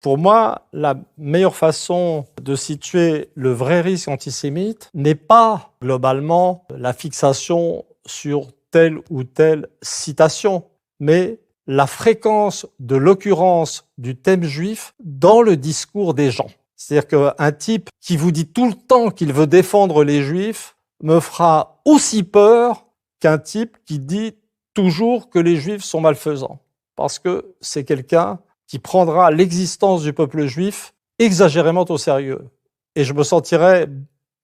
Pour moi, la meilleure façon de situer le vrai risque antisémite n'est pas globalement la fixation sur telle ou telle citation, mais la fréquence de l'occurrence du thème juif dans le discours des gens. C'est-à-dire qu'un type qui vous dit tout le temps qu'il veut défendre les juifs me fera aussi peur qu'un type qui dit toujours que les juifs sont malfaisants. Parce que c'est quelqu'un qui prendra l'existence du peuple juif exagérément au sérieux. Et je me sentirais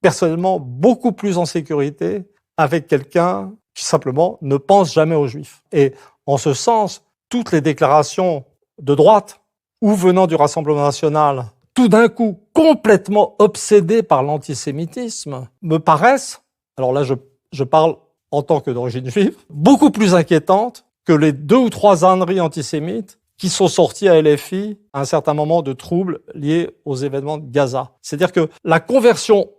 personnellement beaucoup plus en sécurité avec quelqu'un qui simplement ne pense jamais aux juifs. Et en ce sens, toutes les déclarations de droite ou venant du Rassemblement national, tout d'un coup complètement obsédées par l'antisémitisme, me paraissent, alors là je parle en tant que d'origine juive, beaucoup plus inquiétantes que les 2 ou 3 âneries antisémites qui sont sortis à LFI à un certain moment de troubles liés aux événements de Gaza. C'est-à-dire que la conversion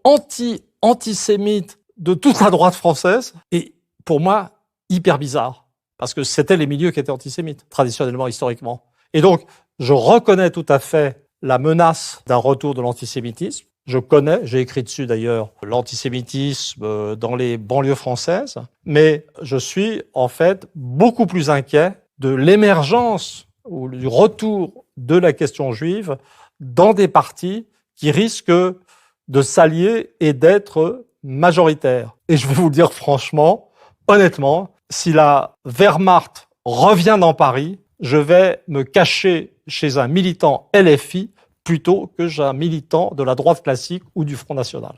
antisémite de toute la droite française est, pour moi, hyper bizarre. Parce que c'était les milieux qui étaient antisémites, traditionnellement, historiquement. Et donc, je reconnais tout à fait la menace d'un retour de l'antisémitisme. Je connais, j'ai écrit dessus d'ailleurs, l'antisémitisme dans les banlieues françaises. Mais je suis, en fait, beaucoup plus inquiet de l'émergence ou du retour de la question juive dans des partis qui risquent de s'allier et d'être majoritaires. Et je vais vous le dire franchement, honnêtement, si la Wehrmacht revient dans Paris, je vais me cacher chez un militant LFI plutôt que chez un militant de la droite classique ou du Front National.